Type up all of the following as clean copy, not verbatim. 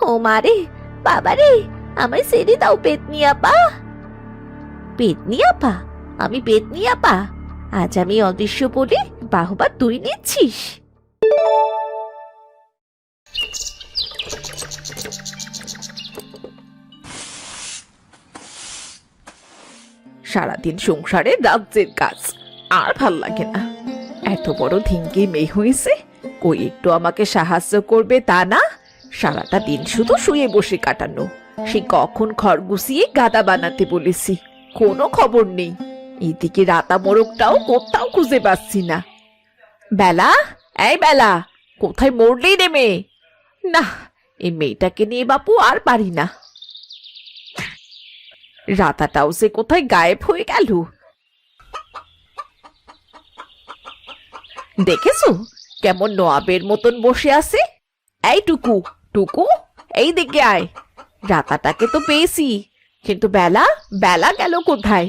ও মারে, বাবারে, আমায় ছেড়ে দাও পেতনি আপা। পেতনি আপা? আমি পেতনি আপা? আজ আমি অদৃশ্য বলে বাহবা তুই নিচ্ছিস? সারাদিন সংসারে রাজ্যের কাজ আর ভাল লাগে না। এত বড় ধিঙ্গি মেয়ে হয়েছে, কই একটু আমাকে সাহায্য করবে তা না, সারাটা দিন শুধু শুয়ে বসে কাটানো। সে কখন খড় গুছিয়ে গাদা বানাতে বলেছি, কোনো খবর নেই। এদিকে রাতা মোরগটাও কোথাও খুঁজে পাচ্ছি না। বেলা, এই বেলা, কোথায় মরলি রে মেয়ে? না, এই মেয়েটাকে নিয়ে বাপু আর পারি না। রাতাটাও সে কোথায় গায়েব হয়ে গেল। দেখেছো কেমন নবাবের মতন বসে আছে? এই টুকু, টুকু, এই দিকে আয়। রাতাটাকে তো পেয়েছি, কিন্তু বেলা, বেলা গেল কোথায়?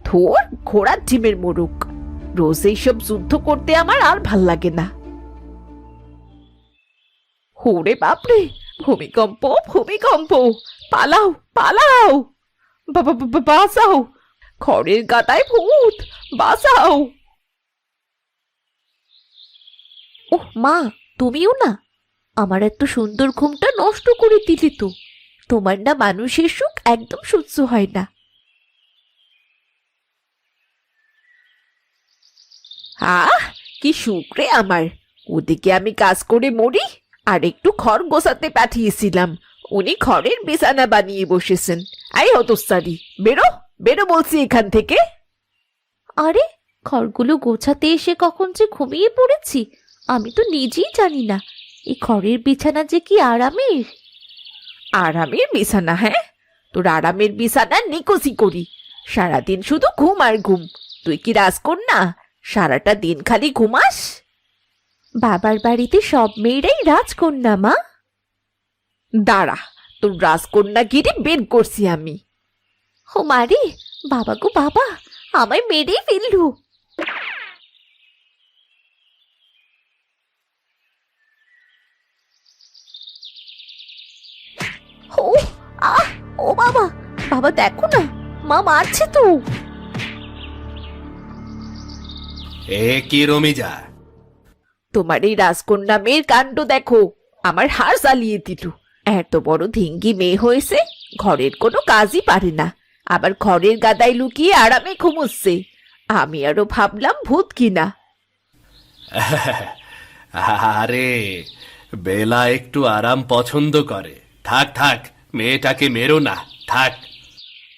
থোর ঘোড়ার ডিমের মোরগ, রোজ এইসব যুদ্ধ করতে আমার আর ভাল লাগে না। ওরে বাপরে, ভূমিকম্প, ভূমিকম্প, পালাও, পালাও, বাবা, বাঁচাও, খড়ের গাদায় ভূত, বাঁচাও। ওহ মা, তুমিও না? আমার এত সুন্দর ঘুমটা নষ্ট করে দিলে তো। তোমার না মানুষের সুখ একদম সহ্য হয় না। আহ, কি সুখ রে আমার। ওদিকে আমি কাজ করে মরি, আর একটু খড় গোছাতে পাঠিয়েছিলাম, উনি খড়ের বিছানা বানিয়ে বসেছেন। এই হতস্তারি, বেরো, বেরো বলছি এখান থেকে। আরে, খড়গুলো গোছাতে এসে কখন যে ঘুমিয়ে পড়েছি আমি তো নিজেই জানি না। এই খড়ের বিছানা যে কি আরামের। আরামের বিছানা? হ্যাঁ, তোর আরামের বিছানা নিকোসি করি, সারাদিন শুধু ঘুম আর ঘুম। তুই কি রাজকন্যা, সারাটা দিন খালি ঘুমাস? বাবার বাড়িতে সব মেয়েরাই রাজকন্যা মা। দাঁড়া, তোর রাজকন্যাগিরি বের করছি আমি। ও মারে, বাবা গো বাবা, আমায় মেরেই ফেললু। ও, আহ, ও বাবা, বাবা দেখো না, মা মারছে তো। এ কি রমিজা? তোমার এই রাজকন্যা মেয়ের কাণ্ড দেখো, আমার হাড় জ্বালিয়ে দিল। এত বড় ধিঙ্গি মেয়ে হয়েছে, ঘরের কোনো কাজই পারে না, আবার ঘরের গাদায় লুকিয়ে আরামে ঘুমোচ্ছে। আমি আরো ভাবলাম ভূত কিনা। আরে, বেলা একটু আরাম পছন্দ করে। থাক থাক, মেয়েটাকে মেরো না, থাক।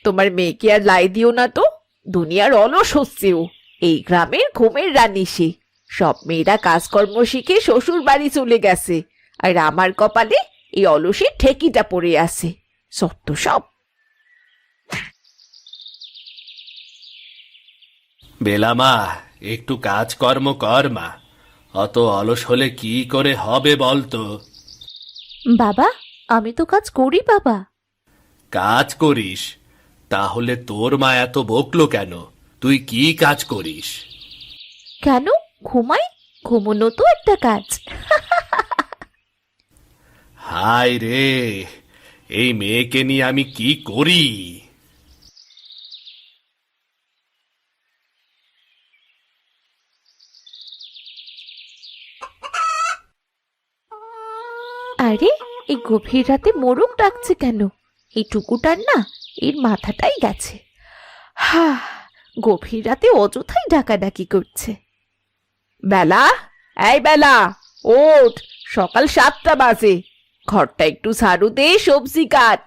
তোমার মেয়েকে আর লাই দিও না তো, দুনিয়ার অলস হচ্ছে ও। এই গ্রামের ঘুমের রানী সে। সব মেয়েরা কাজকর্ম শিখে শ্বশুর বাড়ি চলে গেছে, আর আমার কপালে এই অলসের ঠেকিটা পড়ে আছে। সত্য সব। বেলা মা, একটু কাজকর্ম কর মা, অত অলস হলে কি করে হবে বলতো? বাবা, আমি তো কাজ করি বাবা। কাজ করিস? তাহলে তোর মা এত বকলো কেন? তুই কি কাজ করিস? কেন, ঘুমাই? ঘুমোনো তো একটা কাজ। হায় রে, এই মেয়েকে নিয়ে আমি কি করি? আরে, এই গভীর রাতে মোরগ ডাকছে কেন? এই টুকুটার না, এর মাথাটাই গেছে। হা, গভীর রাতে অযথাই ডাকাডাকি করছে। বেলা, এই বেলা, ওঠ, সকাল 7টা বাজে। ঘরটা একটু ঝাড়ু দে, সবজি কাট।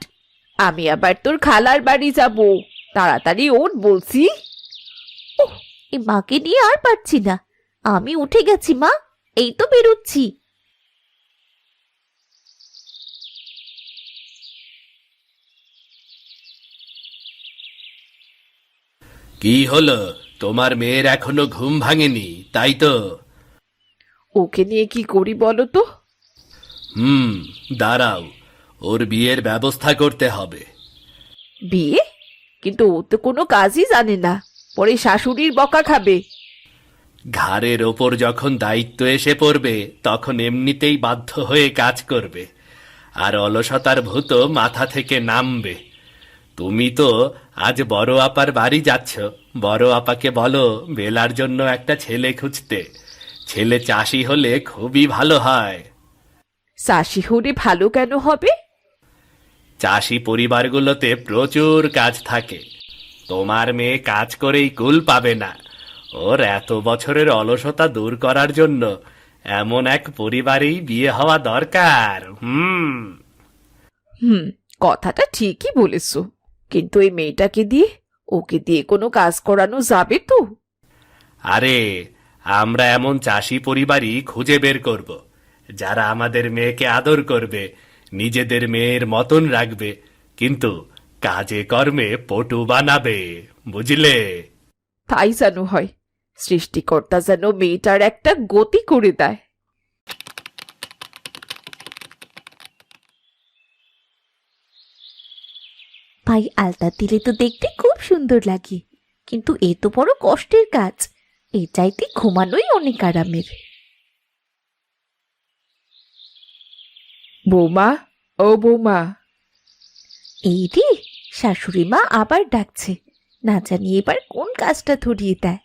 আমি আবার তোর খালার বাড়ি যাব, তাড়াতাড়ি ওঠ বলছি। ওহ, এই মাকে নিয়ে আর পারছি না। আমি উঠে গেছি মা, এই তো বেরোচ্ছি। কি হলো, তোমার মেয়ের এখনো ঘুম ভাঙেনি তাই তো? ওকে নিয়ে কি করি বলো তো? দাঁড়াও, ওর বিয়ের ব্যবস্থা করতে হবে। বিয়ে? কিন্তু ও তো কোনো কাজই জানে না, পরে শাশুড়ির বকা খাবে। ঘাড়ের ওপর যখন দায়িত্ব এসে পড়বে তখন এমনিতেই বাধ্য হয়ে কাজ করবে, আর অলসতার ভূত মাথা থেকে নামবে। তুমি তো আজ বড় আপার বাড়ি যাচ্ছ, বড় আপাকে বলো বেলার জন্য একটা ছেলে খুঁজতে। ছেলে চাষি হলে খুবই ভালো হয়। চাষি হলে ভালো কেন হবে? চাষি পরিবারগুলোতে প্রচুর কাজ থাকে। তোমার মেয়ে কাজ করেই কুল পাবে না। ওর এত বছরের অলসতা দূর করার জন্য এমন এক পরিবারেই বিয়ে হওয়া দরকার। কথাটা ঠিকই বলেছ, কিন্তু এই মেয়েটাকে দিয়ে, ওকে দিয়ে কোনো কাজ করানো যাবে তো? আরে, আমরা এমন চাষি পরিবারই খুঁজে বের করব, যারা আমাদের মেয়েকে আদর করবে, নিজেদের মেয়ের মতন রাখবে, কিন্তু কাজে কর্মে পটু বানাবে, বুঝলে? তাই যেন হয়। সৃষ্টিকর্তা যেন মেয়েটার একটা গতি করে দেয়। ভাই আলতা দিলে তো দেখতে খুব সুন্দর লাগে, কিন্তু এ তো বড় কষ্টের কাজ। এ চাইতে ঘুমানোই অনেক আরামের। বৌমা, ও বৌমা। এই রে, শাশুড়ি মা আবার ডাকছে, না জানি এবার কোন কাজটা ধরিয়ে দেয়।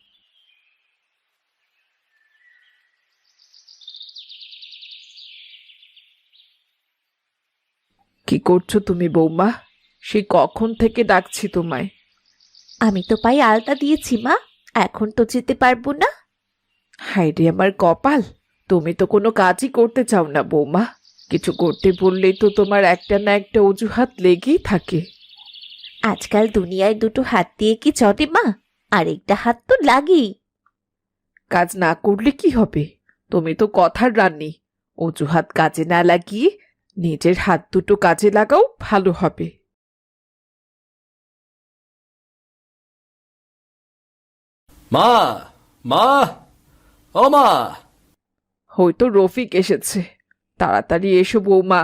কি করছো তুমি বৌমা? সে কখন থেকে ডাকছি তোমায়। আমি তো পায়ে আলতা দিয়েছি মা, এখন তো যেতে পারবো না। হায় রে আমার কপাল, তুমি তো কোনো কাজই করতে চাও না বৌমা। কিছু করতে বললেই তো তোমার একটা না একটা অজুহাত লেগেই থাকে। আজকাল দুনিয়ায় দুটো হাত দিয়ে কি চটে মা? আরেকটা হাত তো লাগেই। কাজ না করলে কি হবে? তুমি তো কথার রানী। অজুহাত কাজে না লাগিয়ে নিজের হাত দুটো কাজে লাগাও, ভালো হবে। মা, মা, ও মা! হয়তো রফিক এসেছে। তাড়াতাড়ি এসো বৌমা,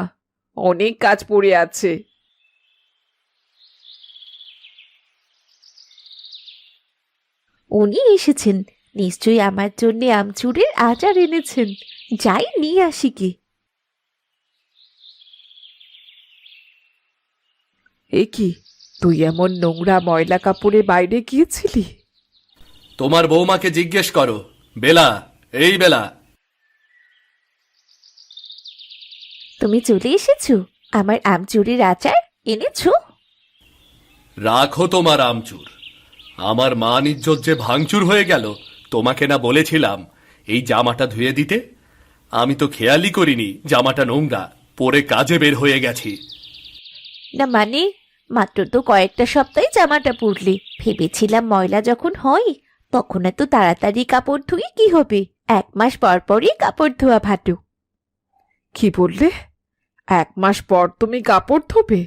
অনেক কাজ পড়ে আছে। উনি এসেছেন, নিশ্চয়ই আমার জন্য আমচুরের আচার এনেছেন। যাই নিয়ে আসি কি। এ কি, তুই এমন নোংরা ময়লা কাপড়ে বাইরে গিয়েছিলি? তোমার বৌমাকে জিজ্ঞেস করো। বেলা, এই বেলা! তুমি চলে এসেছো? আমার আমচুরের আচার এনেছো? রাখো তোমার আমচুর। আমার মান ইজ্জত যে ভাঙচুর হয়ে গেল। তোমাকে না বলেছিলাম এই জামাটা ধুয়ে দিতে? আমি তো খেয়ালই করিনি জামাটা নোংরা, পরে কাজে বের হয়ে গেছি। না মানে, মাত্র তো কয়েকটা সপ্তাহে জামাটা পরলে। ভেবেছিলাম ময়লা যখন হয় তখন এত তাড়াতাড়ি কাপড় ধুয়ে কি হবে, 1 মাস পর পরই কাপড় ধোয়া ভালো। কি বললে? 1 মাস পর তুমি কাপড় ধোবে?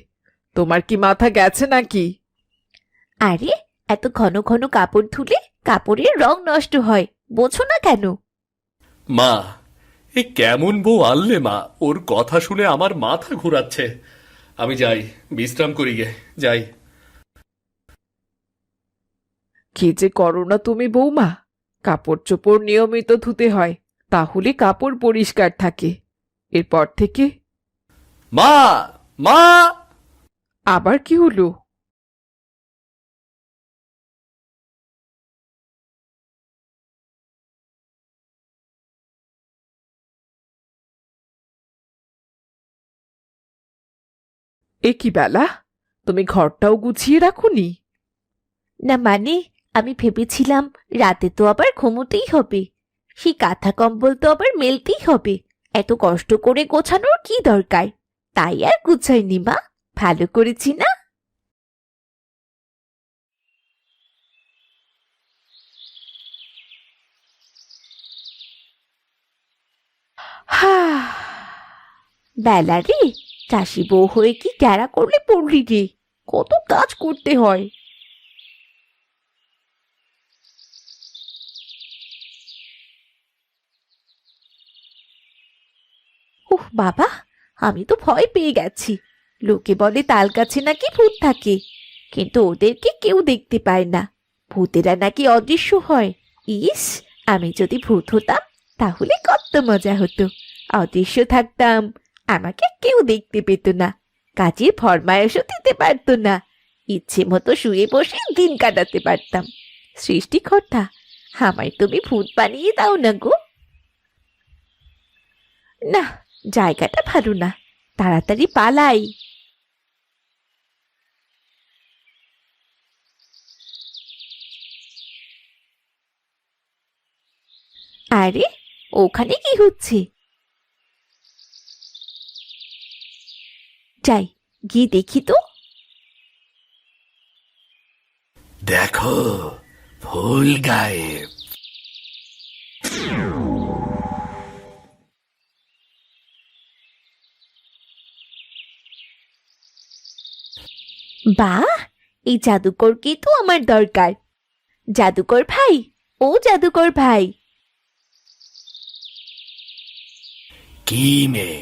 তোমার কি মাথা গেছে নাকি? আরে, এত ঘন ঘন কাপড় ধুলে কাপড়ের রং নষ্ট হয়, বোঝো না কেন? মা, এ কেমন বউ আনলে মা? ওর কথা শুনে আমার মাথা ঘুরাচ্ছে। আমি যাই, বিশ্রাম করি গে, যাই। কি যে করো না তুমি বৌমা। কাপড় চোপড় নিয়মিত ধুতে হয়, তাহলে কাপড় পরিষ্কার থাকে। এরপর থেকে। মা, মা! আবার কি হলো? এ কি বেলা, তুমি ঘরটাও গুছিয়ে রাখোনি? না মানে, আমি ভেবেছিলাম রাতে তো আবার ঘুমোতেই হবে, সেই কাঁথা কম্বল তো আবার মেলতেই হবে। এত কষ্ট করে গোছানোর কি দরকার? তাই আর গুছাইনি মা। ভালো করেছি না? হা, বেলা রে, চাষি বউ হয়ে কি ট্যারা করলে পড়লি রে? কত কাজ করতে হয়। উহ বাবা, আমি তো ভয় পেয়ে গেছি। লোকে বলে তাল গাছে নাকি ভূত থাকে, কিন্তু ওদেরকে কেউ দেখতে পায় না। ভূতেরা নাকি অদৃশ্য হয়। ইস, আমি যদি ভূত হতাম তাহলে কত মজা হতো। অদৃশ্য থাকতাম, আমাকে কেউ দেখতে পেত না, কাজের ফরমায়েশও দিতে পারতো না, ইচ্ছে মতো শুয়ে বসে দিন কাটাতে পারতাম। সৃষ্টিকর্তা, আমায় তুমি ভূত বানিয়ে দাও না গো। না, জায়গাটা ভালো না, তাড়াতাড়ি পালাই। আরে, ওখানে কি হচ্ছে? যাই, গিয়ে দেখি তো। দেখো, ফুল গায়েব। বাহ, এই জাদুকরকেই তো আমার দরকার। জাদুকর ভাই, ও জাদুকর ভাই। কি মেয়ে,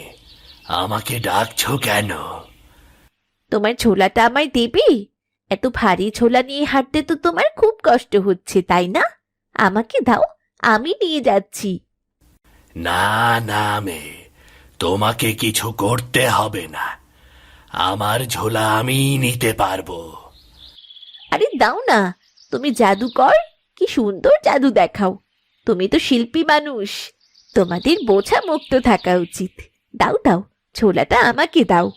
আমাকে ডাকছো কেন? তোমার ছোলাটা আমায় দেবে? এত ভারী ছোলা নিয়ে হাঁটতে তো তোমার খুব কষ্ট হচ্ছে, তাই না? আমাকে দাও, আমি নিয়ে যাচ্ছি। না না মেয়ে, তোমাকে কিছু করতে হবে না, আমার ঝোলা আমি নিতে পারবো। আরে দাও না, তুমি জাদুকর, কি সুন্দর জাদু দেখাও। তুমি তো শিল্পী মানুষ, তোমাদের বোঝা মুক্ত থাকা উচিত। দাও দাও, ছোলাটা আমাকে দাও।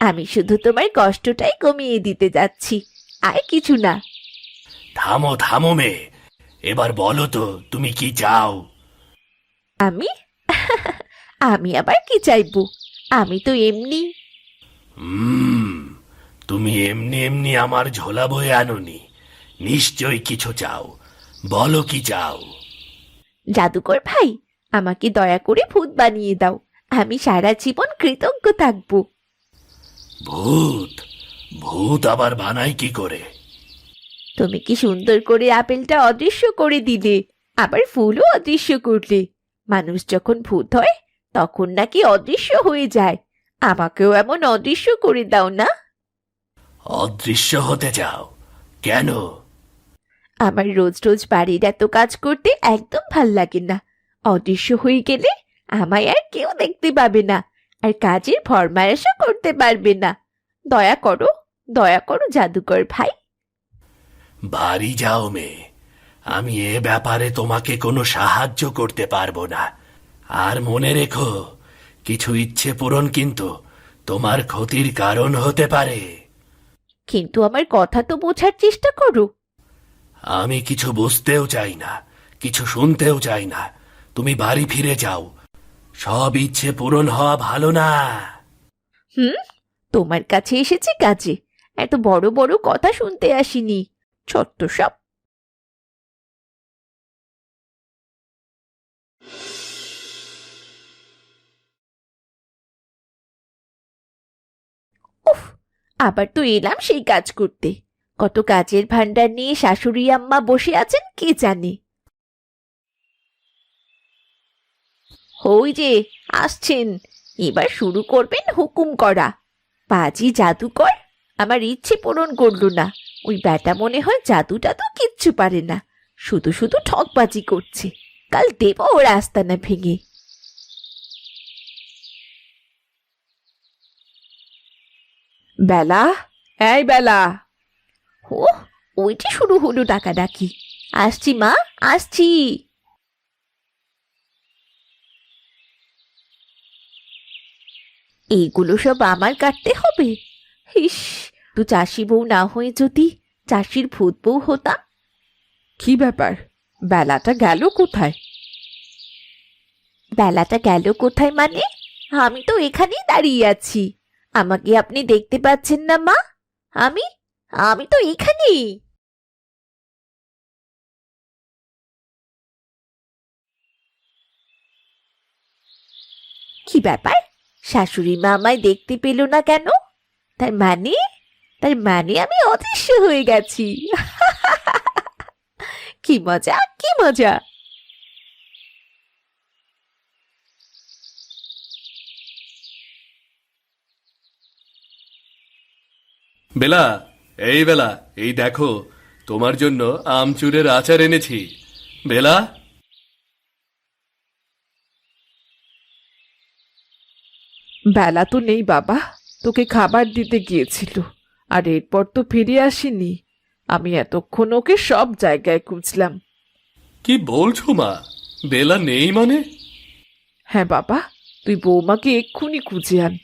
আমি শুধু তোমার কষ্টটাই কমিয়ে দিতে যাচ্ছি, আর কিছু না। থামো থামো মেয়ে, এবার বলো তো তুমি কি চাও? আমি আমি আবার কি চাইবো? আমি তো এমনি। হুম, তুমি এমনি এমনি আমার ঝোলা বয়ে আনোনি, নিশ্চয়ই কিছু চাও। বলো কি চাও? জাদুকর ভাই, আমাকে দয়া করে ভূত বানিয়ে দাও, আমি সারা জীবন কৃতজ্ঞ থাকবো। ভূত? ভূত আবার বানাই কি করে? তুমি কি সুন্দর করে আপেলটা অদৃশ্য করে দিলে, আবার ফুলও অদৃশ্য করলে। মানুষ যখন ভূত হয় তখন নাকি অদৃশ্য হয়ে যায়। আমাকেও এমন অদৃশ্য করে দাও না। অদৃশ্য হতে চাও কেন? আমার রোজ রোজ বাড়ির এত কাজ করতে একদম ভাল লাগে না। অদৃশ্য হয়ে গেলে আমায় আর কেউ দেখতে পাবে না, আর কাজের ফরমায়েশও করতে পারবে না। দয়া করো, দয়া করো জাদুকর ভাই। বাড়ি যাও মেয়ে, আমি এ ব্যাপারে তোমাকে কোনো সাহায্য করতে পারবো না। আর মনে রেখো, কিছু ইচ্ছে পূরণ কিন্তু তোমার ক্ষতির কারণ হতে পারে। কিন্তু আমার কথা তো বোঝার চেষ্টা করো। আমি কিছু বুঝতেও চাই না, কিছু শুনতেও চাই না। তুমি বাড়ি ফিরে যাও, সব ইচ্ছে পূরণ হওয়া ভালো না। হুম, তোমার কাছে এসেছি কাজে, এত বড় বড় কথা শুনতে আসিনি। ছোট্ট সব। উফ, আবার তো এলাম সেই কাজ করতে। কত কাজের ভান্ডার নিয়ে শাশুড়ি আম্মা বসে আছেন কে জানে। ওই যে আসছেন, এবার শুরু করবেন হুকুম করা। পাজি জাদুকর আমার ইচ্ছে পূরণ করলো না। ওই ব্যাটা মনে হয় জাদুটা তো কিচ্ছু পারে না, শুধু শুধু ঠকবাজি করছে। কাল দেব ওর আস্তানা ভেঙে। বেলা, এই বেলা। ও, ওইটি শুরু হলো ডাকাডাকি। আসছি মা, আসছি। এইগুলো সব আমার কাটতে হবে? ইস, তো চাষি বউ না হয়ে যদি চাষির ভূত বউ হতাম। কি ব্যাপার, বেলাটা গেল কোথায়? বেলাটা গেল কোথায় মানে? আমি তো এখানেই দাঁড়িয়ে আছি। আমাকে আপনি দেখতে পাচ্ছেন না মা? আমি আমি তো এখানেই। কি ব্যাপার, শাশুড়ি মা আমায় দেখতে পেল না কেন? তার মানে, তার মানে আমি অদৃশ্য হয়ে গেছি। কি মজা, কি মজা। বেলা, এই বেলা, এই দেখো, তোমার জন্য আমচুরের আচার এনেছি। বেলা, বেলা তো নেই বাবা, তোকে খাবার দিতে গিয়েছিল, আর এরপর তো ফিরে আসিনি। আমি এতক্ষণ ওকে সব জায়গায় খুঁজলাম। কি বলছো মা? বেলা নেই মানে? হ্যাঁ বাবা, তুই বৌমাকে এক্ষুনি খুঁজে আন।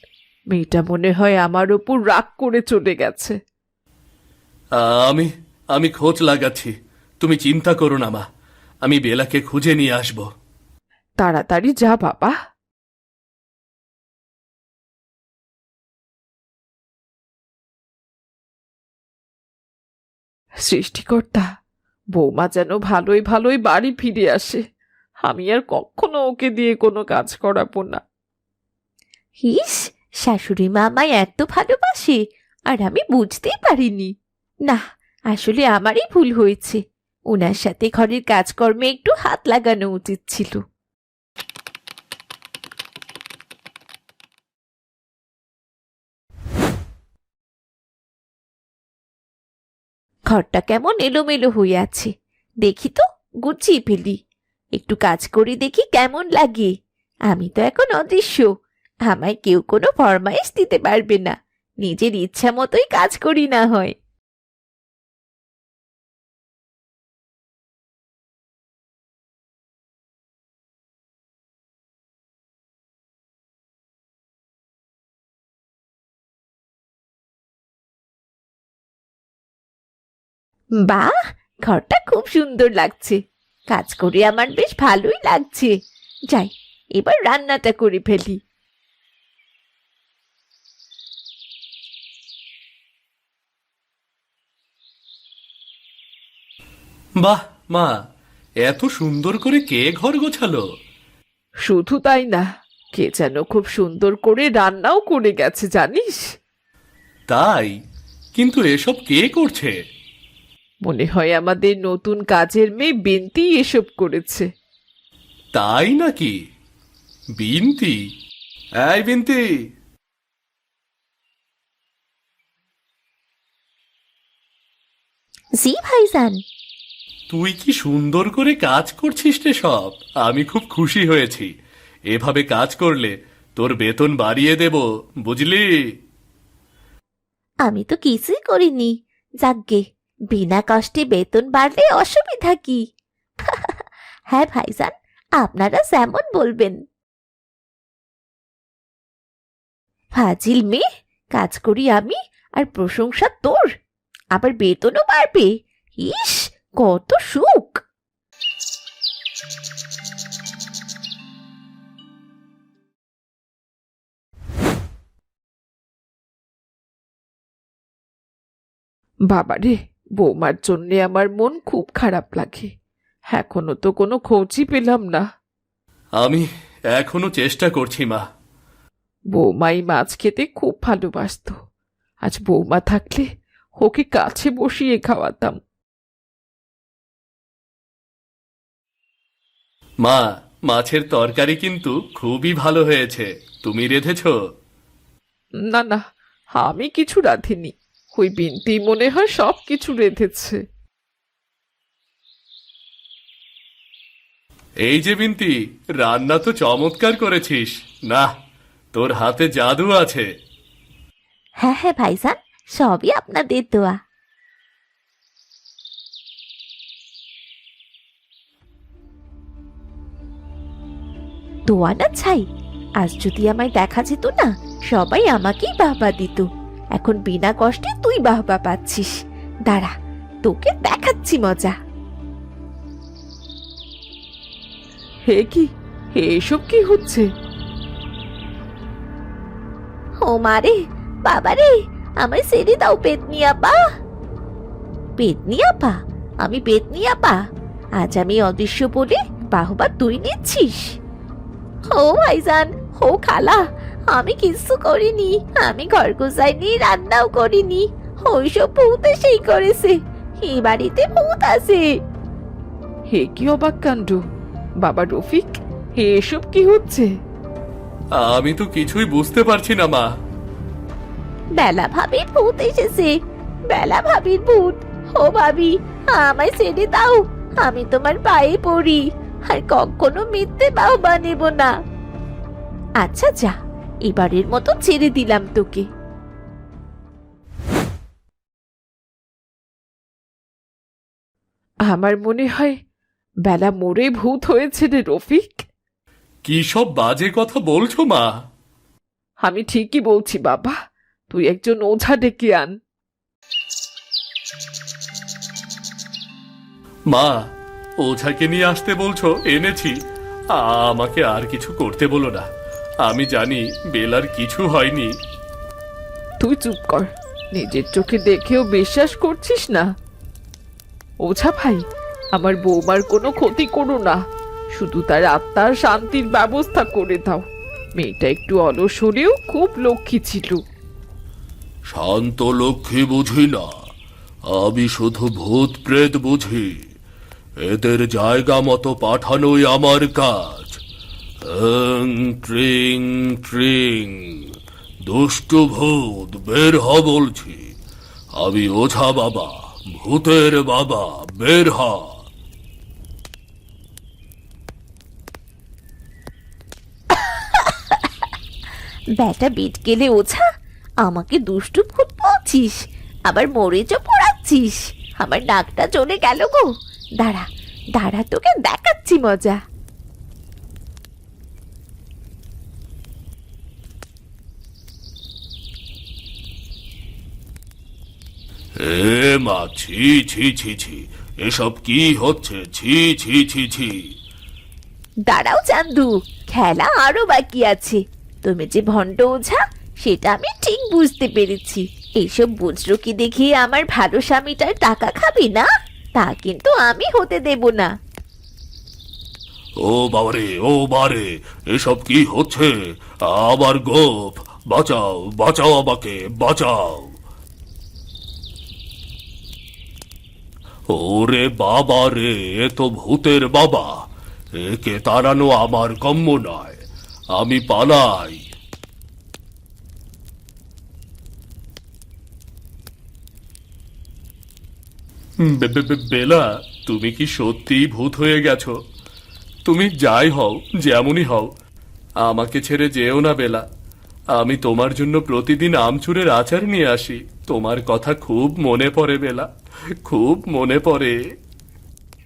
মেয়েটা মনে হয় আমার ওপর রাগ করে চলে গেছে। আমি আমি খোঁজ লাগাচ্ছি, তুমি চিন্তা করো না মা, আমি বেলাকে খুঁজে নিয়ে আসব। তাড়াতাড়ি যা বাবা। সৃষ্টিকর্তা, বৌমা যেন ভালোই ভালোই বাড়ি ফিরে আসে। আমি আর কখনো ওকে দিয়ে কোনো কাজ করাবো না। হিস, শাশুড়ি মা আমায় এত ভালোবাসে আর আমি বুঝতেই পারিনি। না, আসলে আমারই ভুল হয়েছে। ওনার সাথে ঘরের কাজকর্মে একটু হাত লাগানো উচিত ছিল। ঘরটা কেমন এলোমেলো হয়ে আছে, দেখি তো গুছিয়ে ফেলি। একটু কাজ করে দেখি কেমন লাগে। আমি তো এখন অদৃশ্য, আমায় কেউ কোনো ফরমাইশ দিতে পারবে না। নিজের ইচ্ছা মতোই কাজ করি না হয়। বাহ, ঘরটা খুব সুন্দর লাগছে। কাজ করে আমার বেশ ভালোই লাগছে। যাই, এবার রান্নাটা করে ফেলি। বাহ মা, এত সুন্দর করে কে ঘর গোছালো? শুধু তাই না, কে যেন খুব সুন্দর করে রান্নাও করে গেছে জানিস। তাই? কিন্তু এসব কে করছে? মনে হয় আমাদের নতুন কাজের মেয়ে বিনতি এসব করেছে। তাই নাকি? বিনতি? এই বিনতি! জি ভাইজান। তুই কি সুন্দর করে কাজ করছিস রে সব, আমি খুব খুশি হয়েছি। এভাবে কাজ করলে তোর বেতন বাড়িয়ে দেব, বুঝলি? আমি তো কিছুই করিনি। যাকগে, বিনা কষ্টে বেতন বাড়লে অসুবিধা কি? হ্যাঁ ভাইজান, আপনারা যেমন বলবেন। ফাজিল মেয়ে, কাজ করি আমি আর প্রশংসা তোর, আবার বেতনও বাড়বে। ইস, কত সুখ! বাবারে, বৌমার জন্যে আমার মন খুব খারাপ লাগে। এখনো তো কোনো খোঁজই পেলাম না। আমি এখনো চেষ্টা করছি মা। বৌমাই মাছ খেতে খুব ভালোবাসতো। আজ বৌমা থাকলে ওকে কাছে বসিয়ে খাওয়াতাম। মা, মাছের তরকারি কিন্তু খুবই ভালো হয়েছে, তুমি রেঁধেছো? না না, আমি কিছু রাঁধিনি। ওই বিনতি মনে হয় সব কিছু রেঁধেছে। এই যে বিনতি, রান্না তো চমৎকার করেছিস। না, তোর হাতে জাদু আছে। হ্যাঁ হ্যাঁ ভাইজান, সবই আপনাদের দোয়া। দোয়া না ছাই, আজ যদি আমায় দেখা যেত না, সবাই আমাকেই বাহবা দিত। এখন বিনা কষ্টে তুই বাহবা পাচ্ছিস। দাঁড়া, তোকে দেখাচ্ছি মজা। হে কি, হে এসব কি হচ্ছে? ও মারে, বাবারে, আমায় ছেড়ে দাও পেতনি আপা। পেতনি আপা? আমি পেতনি আপা? আজ আমি অদৃশ্য বলে বাহবা তুই নিচ্ছিস? ও ভাইজান, ও খালা, আমি কিছু করিনি। আমি ঘর গোছাইনি, রান্নাও করিনি। ওইসব ভূত এসেই করেছে। এই বাড়িতে ভূত আছে। হে কি অবাক কাণ্ড! বাবা রফিক, হে এসব কি হচ্ছে? আমি তো কিছুই বুঝতে পারছি না মা। বেলা ভাবির ভূত এসেছে। বেলা ভাবির ভূত। ও ভাবি, আমায় ছেড়ে দাও। আমি তোমার পায়ে পড়ি, আর কখনো মিথ্যে বাহবা নেব না। আচ্ছা যা, এবারের মতো ছেড়ে দিলাম তোকে। আমার মনে হয় বেলা মোড়ে ভূত হয়েছে রে রফিক। কি সব বাজে কথা বলছো মা? আমি ঠিকই বলছি বাবা, তুই একজন ওঝা ডেকে আন। মা, ওঝাকে নিয়ে আসতে বলছো, এনেছি। আমাকে আর কিছু করতে বলো না। আমি জানি বেলার কিছু হয়নি। তুই চুপ কর, নিজের চোখে দেখেও বিশ্বাস করছিস না? ওঝা ভাই, আমার বৌমার কোনো ক্ষতি করো না, শুধু তার আত্মার শান্তির ব্যবস্থা করে দাও। মেয়েটা একটু অলস হলেও খুব লক্ষ্মী ছিল। শান্ত লক্ষ্মী বুঝি না, আমি শুধু ভূত প্রেত বুঝি। এদের জায়গা মতো পাঠানোই আমার কাজ। ট্রিং ট্রিং, দুষ্টু ভূত বের হ বলছি। আমি ওঝা বাবা, ভূতের বাবা, বের হ। ব্যাটা বিট গেলে ওঝা, আমাকে দুষ্টু ভূত বলছিস, আবার মরিচ পড়াচ্ছিস। আমার নাকটা চলে গেল গো। দাঁড়া দাঁড়া, তোকে দেখাচ্ছি মজা। এ মা, ছি ছি ছি ছি, এসব কি হচ্ছে? ছি ছি ছি ছি। দাঁড়াও চান্দু, খেলা আরো বাকি আছে। তুমি যে ভণ্ড ওঝা সেটা আমি ঠিক বুঝতে পেরেছি। এইসব বুজরুকি দেখিয়ে আমার ভালো স্বামীটার টাকা খাবি না, তা কিন্তু আমি হতে দেব না। ও বাবারে, ও বারে, এসব কি হচ্ছে? আবার গোপ, বাঁচাও বাঁচাও, আমাকে বাঁচাও। ওরে বাবা রে, এ তো ভূতের বাবা। একে তাড়ানো আমার কম্য নয়, আমি পালাই। বেলা, তুমি কি সত্যিই ভূত হয়ে গেছো? তুমি যাই হও, যেমনই হও, আমাকে ছেড়ে যেও না বেলা। আমি তোমার জন্য প্রতিদিন আমচুরের আচার নিয়ে আসি। তোমার কথা খুব মনে পড়ে বেলা, খুব মনে পড়ে।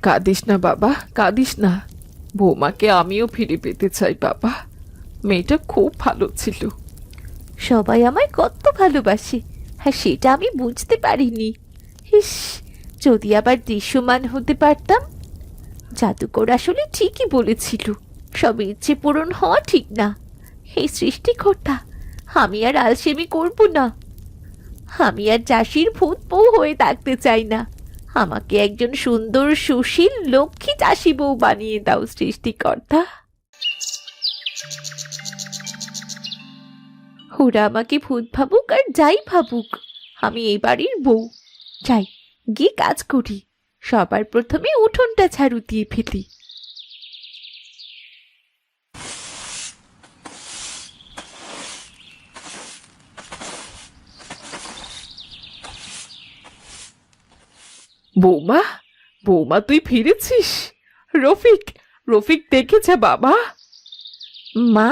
কাঁদিস না বাবা, কাঁদিস না। বৌমাকে আমিও ফিরে পেতে চাই বাবা, মেয়েটা খুব ভালো ছিল। সবাই আমায় কত ভালোবাসে, হ্যাঁ সেটা আমি বুঝতে পারিনি। ইস, যদি আবার দৃশ্যমান হতে পারতাম। জাদুকর আসলে ঠিকই বলেছিল, সব ইচ্ছে পূরণ হওয়া ঠিক না। হে সৃষ্টিকর্তা, আমি আর আলসেমি করব না। আমি আর চাষির ভূত বউ হয়ে থাকতে চাই না। আমাকে একজন সুন্দর সুশীল লক্ষ্মী চাষি বউ বানিয়ে দাও সৃষ্টিকর্তা। ওরা আমাকে ভূত ভাবুক আর যাই ভাবুক, আমি এই বাড়ির বউ। যাই গিয়ে কাজ করি, সবার প্রথমে উঠোনটা ঝাড়ু দিয়ে ফেলি। বৌমা, বৌমা তুই ফিরেছিস? রফিক, রফিক দেখেছে বাবা? মা,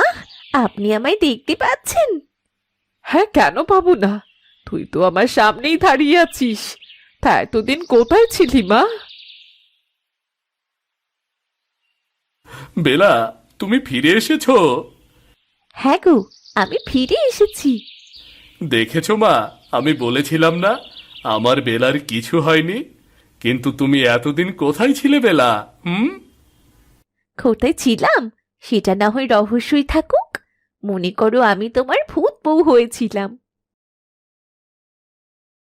আপনি আমায় দেখতে পাচ্ছেন? হ্যাঁ, কেন পাবো না? তুই তো আমার সামনেই দাঁড়িয়ে আছিস। তা এতদিন কোথায় ছিলি মা? বেলা, তুমি ফিরে এসেছো? হ্যাঁ গো, আমি ফিরে এসেছি। দেখেছো মা, আমি বলেছিলাম না আমার বেলার কিছু হয়নি। কিন্তু তুমি এতদিন কোথায় ছিলে বেলা? কোথায় ছিলাম সেটা না হয় রহস্যই থাকুক। মনে করো আমি তোমার ভূত বউ হয়েছিলাম।